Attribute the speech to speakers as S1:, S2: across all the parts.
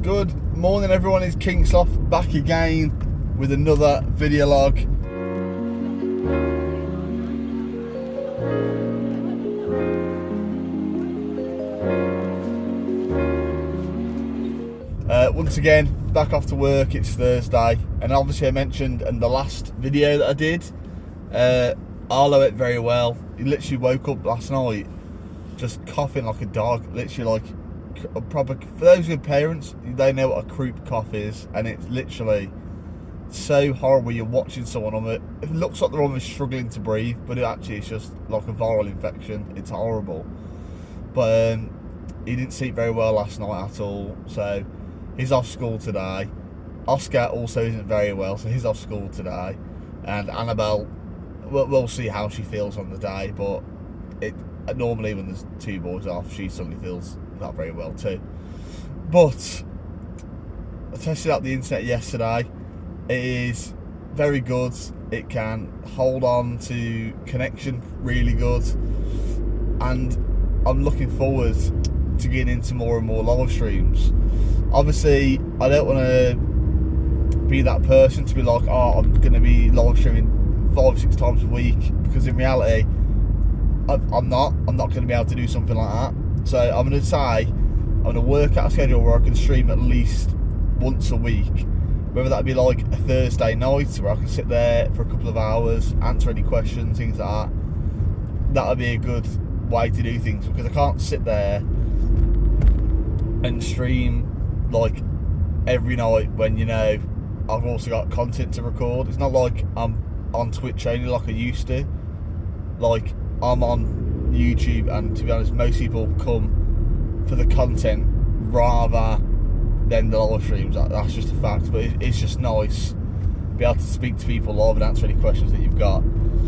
S1: Good morning everyone, it's King Sloth back again with another video log. Once again, back off to work, it's Thursday, and obviously I mentioned in the last video that I did, Arlo ate very well. He literally woke up last night just coughing like a dog, literally like a proper, for those good parents, they know what a croup cough is, and it's literally so horrible. You're watching someone on it looks like they're almost struggling to breathe, but it actually is just like a viral infection. It's horrible. But he didn't sleep very well last night at all, so he's off school today. Oscar also isn't very well, so he's off school today. And Annabelle, we'll see how she feels on the day, but normally when there's two boys off, she suddenly feels not very well too. But I tested out the internet yesterday. It is very good. It can hold on to connection really good, and I'm looking forward to getting into more and more live streams. Obviously I don't want to be that person to be like, oh, I'm going to be live streaming 5 or 6 times a week, because in reality I'm not going to be able to do something like that. So I'm going to say I'm going to work out a schedule where I can stream at least once a week, whether that be like a Thursday night where I can sit there for a couple of hours, answer any questions, things like that. That would be a good way to do things, because I can't sit there and stream like every night when, you know, I've also got content to record. It's not like I'm on Twitch only like I used to. Like, I'm on YouTube, and to be honest, most people come for the content rather than the live streams. That's just a fact, but it's just nice to be able to speak to people live and answer any questions that you've got.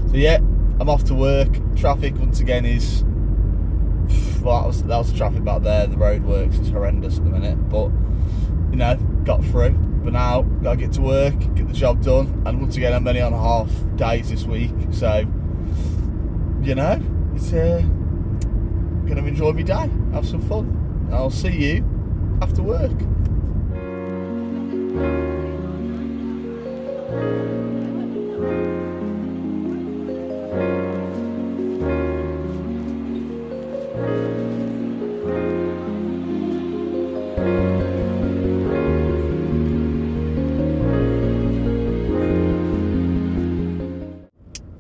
S1: So yeah, I'm off to work. Traffic once again is, well, that was the traffic back there. The road works is horrendous at the minute, but you know, got through. But now gotta get to work, get the job done, and once again I'm only on half days this week, so you know, it's gonna enjoy my day, have some fun. I'll see you after work.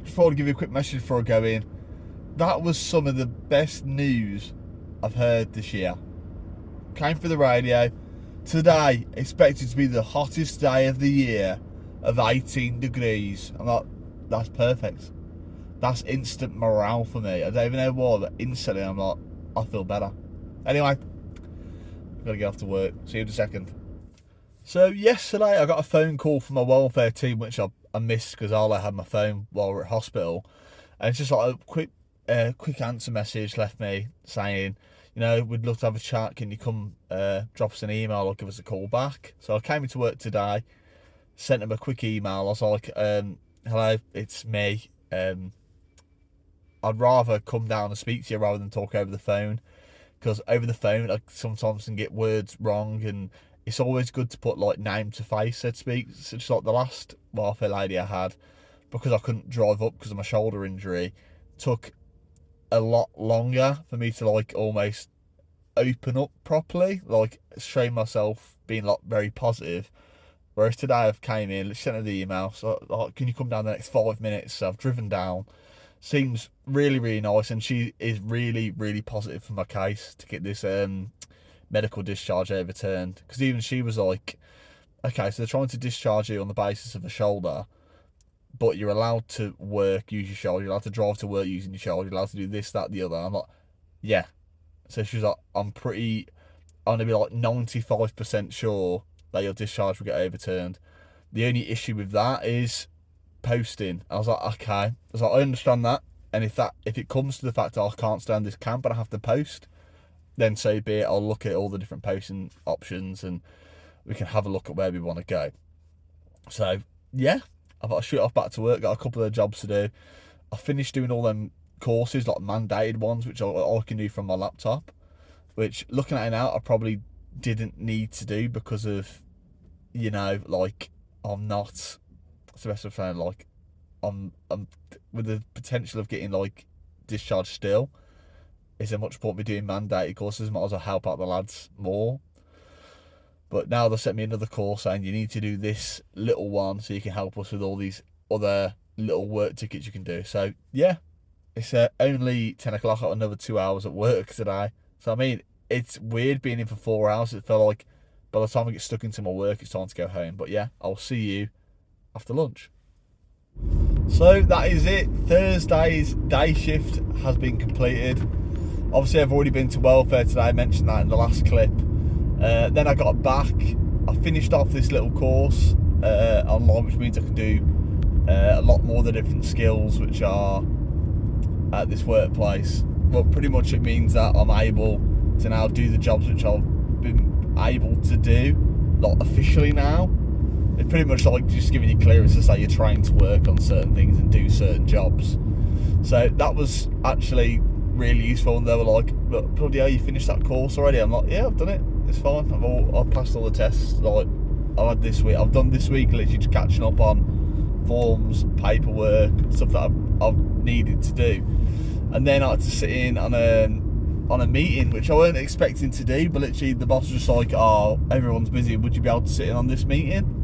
S1: Just thought I'd give you a quick message before I go in. That was some of the best news I've heard this year. Came through the radio. Today, expected to be the hottest day of the year of 18 degrees. I'm like, that's perfect. That's instant morale for me. I don't even know why, but instantly I'm like, I feel better. Anyway, I've got to get off to work. See you in a second. So yesterday I got a phone call from my welfare team, which I missed because Arlo had my phone while we were at hospital. And it's just like a quick answer message left me saying, you know, we'd love to have a chat. Can you come drop us an email or give us a call back? So I came into work today, sent him a quick email. I was like, hello, it's me. I'd rather come down and speak to you rather than talk over the phone, because over the phone I sometimes can get words wrong, and it's always good to put like name to face, so to speak. So just like the last welfare lady I had, because I couldn't drive up because of my shoulder injury, took a lot longer for me to like almost open up properly, like show myself being like very positive. Whereas today I've came in, sent her the email, so like, can you come down the next 5 minutes? So I've driven down. Seems really, really nice, and she is really, really positive for my case to get this medical discharge overturned. Because even she was like, okay, so they're trying to discharge you on the basis of a shoulder, but you're allowed to work, use your shoulder, you're allowed to drive to work using your shoulder, you're allowed to do this, that, the other. I'm like, yeah. So she was like, I'm going to be like 95% sure that your discharge will get overturned. The only issue with that is posting. I was like, okay. I was like, I understand that. And if it comes to the fact that I can't stay on this camp and I have to post, then so be it. I'll look at all the different posting options and we can have a look at where we want to go. So, yeah. I've got to shoot off back to work, got a couple of jobs to do. I finished doing all them courses, like mandated ones, which I can do from my laptop. Which, looking at it now, I probably didn't need to do because of, you know, like, I'm not, what's the best way of saying, like, I'm with the potential of getting, like, discharged still. Is there much point me doing mandated courses? Might as well help out the lads more. But now they sent me another course saying you need to do this little one so you can help us with all these other little work tickets you can do. So yeah, it's only 10 o'clock. I've got another 2 hours at work today. So I mean, it's weird being in for 4 hours. It felt like by the time I get stuck into my work, it's time to go home. But yeah, I'll see you after lunch. So that is it. Thursday's day shift has been completed. Obviously, I've already been to welfare today. I mentioned that in the last clip. Then I got back. I finished off this little course online, which means I can do a lot more of the different skills which are at this workplace. But pretty much it means that I'm able to now do the jobs which I've been able to do, not officially now. It's pretty much like just giving you clearance to say you're trying to work on certain things and do certain jobs. So that was actually really useful, and they were like, "Look, bloody hell, you finished that course already?" I'm like, "Yeah, I've done it. It's fine. I've passed all the tests. Like I've had this week. I've done this week, literally just catching up on forms, paperwork, stuff that I've needed to do." And then I had to sit in on a meeting, which I weren't expecting to do, but literally the boss was just like, "Oh, everyone's busy. Would you be able to sit in on this meeting?"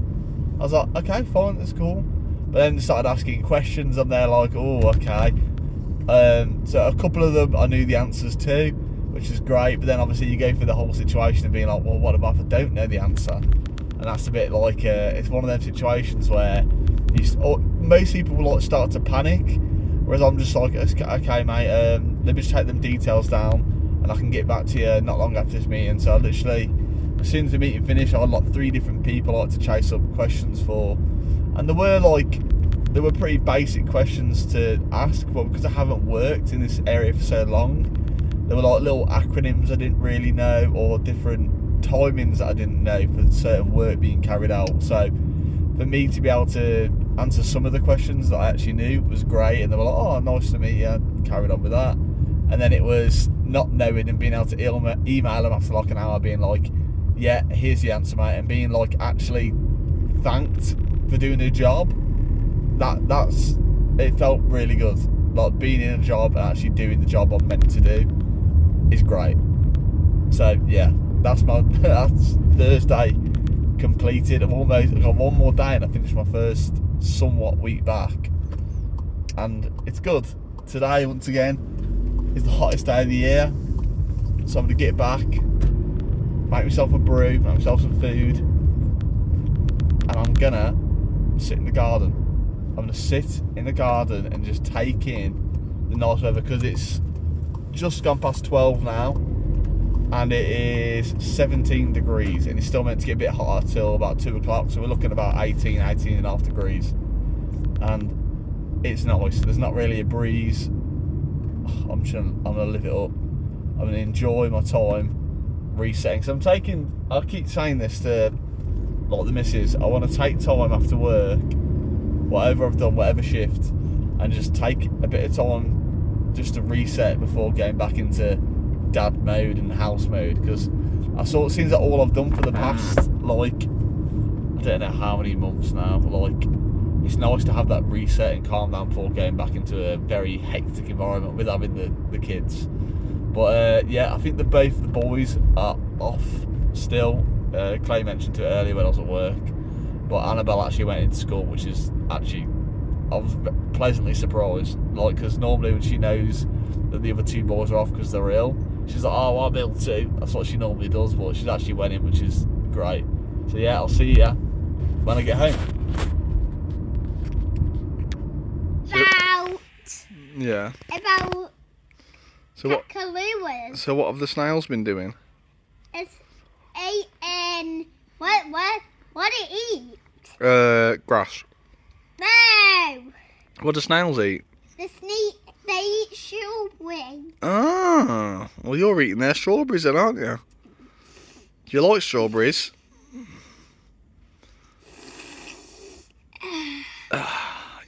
S1: I was like, "Okay, fine, that's cool." But then they started asking questions, and they're like, "Oh, okay." So a couple of them I knew the answers to, which is great. But then obviously you go through the whole situation of being like, "Well, what about if I don't know the answer?" And that's a bit like it's one of them situations where most people will like start to panic, whereas I'm just like, "Okay, mate, let me just take them details down, and I can get back to you not long after this meeting." So I literally, as soon as the meeting finished, I had like 3 different people I had to chase up questions for, and there were pretty basic questions to ask, but because I haven't worked in this area for so long, there were like little acronyms I didn't really know, or different timings that I didn't know for certain work being carried out. So for me to be able to answer some of the questions that I actually knew was great, and they were like, "Oh, nice to meet you," carried on with that. And then it was not knowing and being able to email them after like an hour being like, "Yeah, here's the answer, mate," and being like actually thanked for doing a job. It felt really good. Like being in a job and actually doing the job I'm meant to do is great. So yeah, that's Thursday completed. I've got one more day and I finished my first somewhat week back, and it's good. Today once again is the hottest day of the year, so I'm gonna get back, make myself a brew, make myself some food, and I'm gonna sit in the garden. I'm going to sit in the garden and just take in the nice weather, because it's just gone past 12 now and it is 17 degrees, and it's still meant to get a bit hotter till about 2 o'clock, so we're looking at about 18 and a half degrees, and it's nice. There's not really a breeze. I'm going to live it up. I'm going to enjoy my time resetting. So I keep saying this to like the missus, I want to take time after work, whatever I've done, whatever shift, and just take a bit of time just to reset before getting back into dad mode and house mode, because it seems like all I've done for the past, like, I don't know how many months now, like, it's nice to have that reset and calm down before getting back into a very hectic environment with having the kids. But yeah, I think that both the boys are off still. Clay mentioned it earlier when I was at work, but Annabelle actually went into school, which is actually, I was pleasantly surprised, like, because normally when she knows that the other 2 boys are off because they're ill, she's like, "Oh, I'm ill too." That's what she normally does, but she's actually went in, which is great. So yeah, I'll see you when I get home. Yeah.
S2: About
S1: So
S2: Lewis.
S1: So what have the snails been doing?
S2: It's eating what do it eat?
S1: Grass.
S2: No.
S1: What do snails eat?
S2: They eat strawberries.
S1: Ah, well, you're eating their strawberries then, aren't you? Do you like strawberries?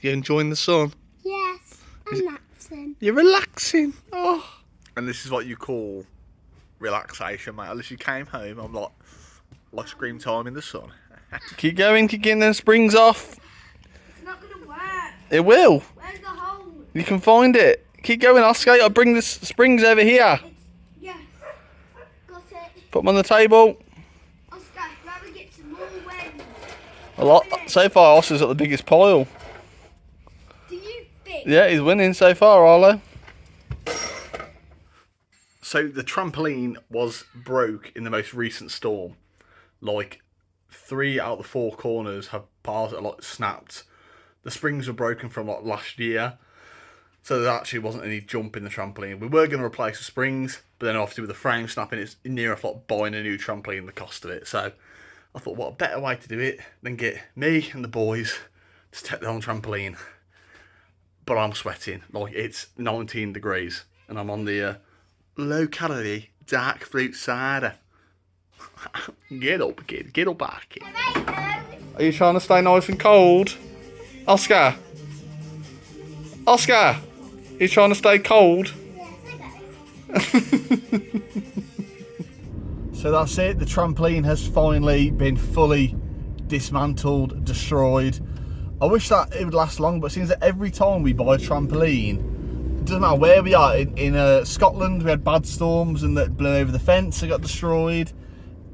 S1: You enjoying the sun?
S2: Yes, I'm relaxing.
S1: You're relaxing. Oh. And this is what you call relaxation, mate. I literally came home. I'm like scream time in the sun. Keep going, keep getting them springs off.
S2: It's not gonna work.
S1: It will.
S2: Where's the hole?
S1: You can find it. Keep going, Oscar. I'll bring the springs over here.
S2: Yes. Got it.
S1: Put them on the table.
S2: Oscar, rather get some more wind.
S1: A lot. So far, Oscar's got the biggest pile.
S2: Do you think?
S1: Yeah, he's winning so far, Arlo. So the trampoline was broke in the most recent storm. Like 3 out of the 4 corners have bars that are like snapped. The springs were broken from like last year. So there actually wasn't any jump in the trampoline. We were going to replace the springs, but then obviously with the frame snapping, it's near enough like buying a new trampoline, the cost of it. So I thought, what a better way to do it than get me and the boys to take their own trampoline. But I'm sweating, like it's 19 degrees, and I'm on the low calorie dark fruit cider. Get up, kid, get up back, kid. Are you trying to stay nice and cold? Oscar? Oscar? Are you trying to stay cold? So that's it, the trampoline has finally been fully dismantled, destroyed. I wish that it would last long, but it seems that every time we buy a trampoline, it doesn't matter where we are, in Scotland we had bad storms and that blew over the fence, it got destroyed.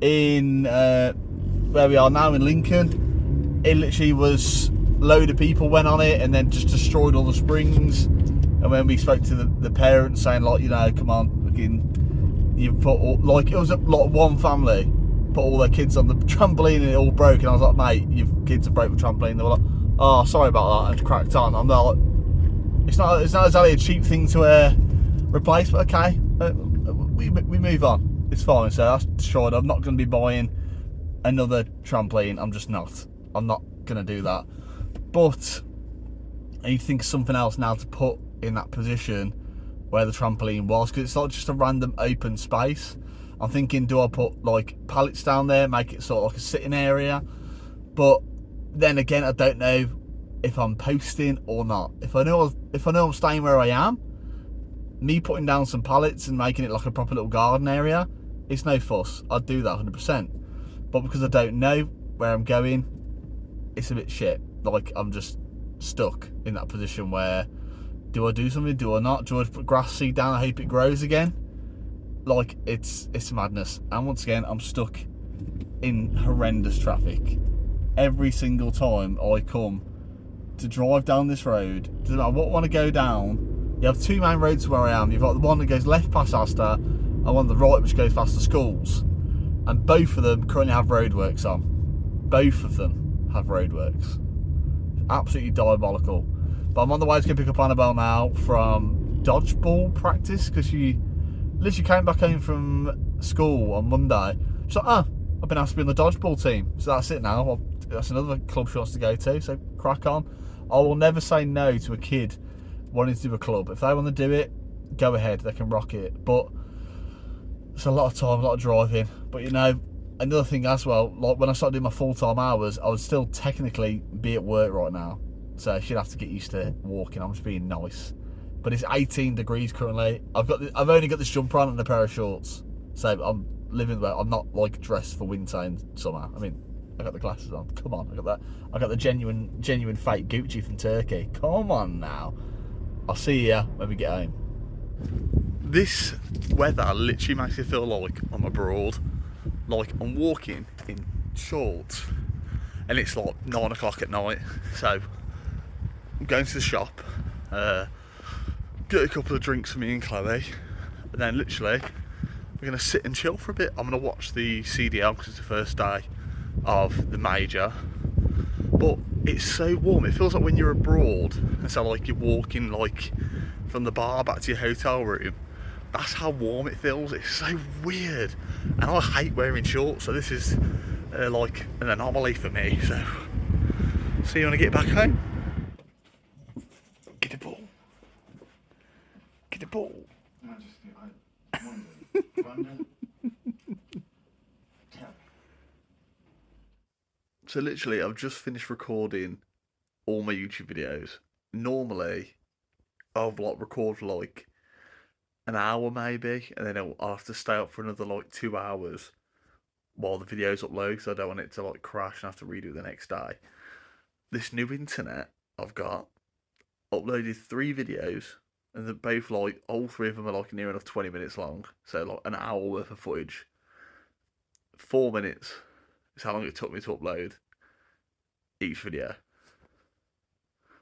S1: In where we are now in Lincoln, it literally was a load of people went on it and then just destroyed all the springs. And when we spoke to the parents saying like, you know, come on, looking, you put all, like it was like one family put all their kids on the trampoline and it all broke, and I was like, mate, your kids have broke the trampoline. They were like, oh, sorry about that, and cracked on. I'm like, it's not exactly a cheap thing to replace, but okay, we move on. It's fine. So that's destroyed. I'm not going to be buying another trampoline. I'm just not. I'm not going to do that. But I need to think of something else now to put in that position where the trampoline was, because it's not just a random open space. I'm thinking, do I put like pallets down there, make it sort of like a sitting area? But then again, I don't know if I'm posting or not. If I know I'm staying where I am, me putting down some pallets and making it like a proper little garden area, it's no fuss. I'd do that 100%. But because I don't know where I'm going, it's a bit shit. Like I'm just stuck in that position where, do I do something? Do I not? Do I put grass seed down? I hope it grows again. Like it's madness. And once again, I'm stuck in horrendous traffic. Every single time I come to drive down this road, doesn't matter what I want to go down, you have 2 main roads where I am. You've got the one that goes left past Astor and one on the right which goes past the schools. And both of them currently have roadworks on. Both of them have roadworks. Absolutely diabolical. But I'm on the way to go pick up Annabelle now from dodgeball practice, because she literally came back home from school on Monday. She's like, oh, I've been asked to be on the dodgeball team. So that's it now. Well, that's another club she wants to go to, so crack on. I will never say no to a kid wanting to do a club. If they want to do it, go ahead, they can rock it. But it's a lot of time, a lot of driving. But you know, another thing as well, like when I started doing my full-time hours, I would still technically be at work right now. So she'd have to get used to walking. I'm just being nice. But it's 18 degrees currently. I've only got this jumper on and a pair of shorts. So I'm living well. I'm not like dressed for winter and summer. I mean, I got the glasses on. Come on, I got the genuine fake Gucci from Turkey. Come on now. I'll see you when we get home. This weather literally makes me feel like I'm abroad. Like I'm walking in shorts and it's like 9 o'clock at night. So I'm going to the shop, get a couple of drinks for me and Chloe, and then literally we're going to sit and chill for a bit. I'm going to watch the CDL because it's the first day of the major. But it's so warm. It feels like when you're abroad, and so like you're walking like from the bar back to your hotel room. That's how warm it feels. It's so weird, and I hate wearing shorts. So this is like an anomaly for me. So see you when I get back home. Get the ball. Get the ball. So literally, I've just finished recording all my YouTube videos. Normally, I'll like record for like an hour maybe, and then I'll have to stay up for another like 2 hours while the videos upload, so I don't want it to like crash and have to redo it the next day. This new internet I've got uploaded 3 videos, and they're both like all 3 of them are like near enough 20 minutes long, so like an hour worth of footage. 4 minutes is how long it took me to upload each video.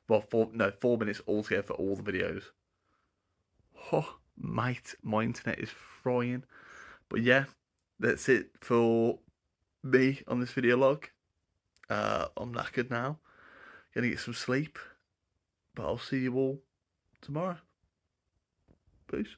S1: Well, 4 minutes altogether for all the videos. Oh, mate, my internet is frying. But yeah, that's it for me on this video log. I'm knackered now. Gonna get some sleep. But I'll see you all tomorrow. Peace.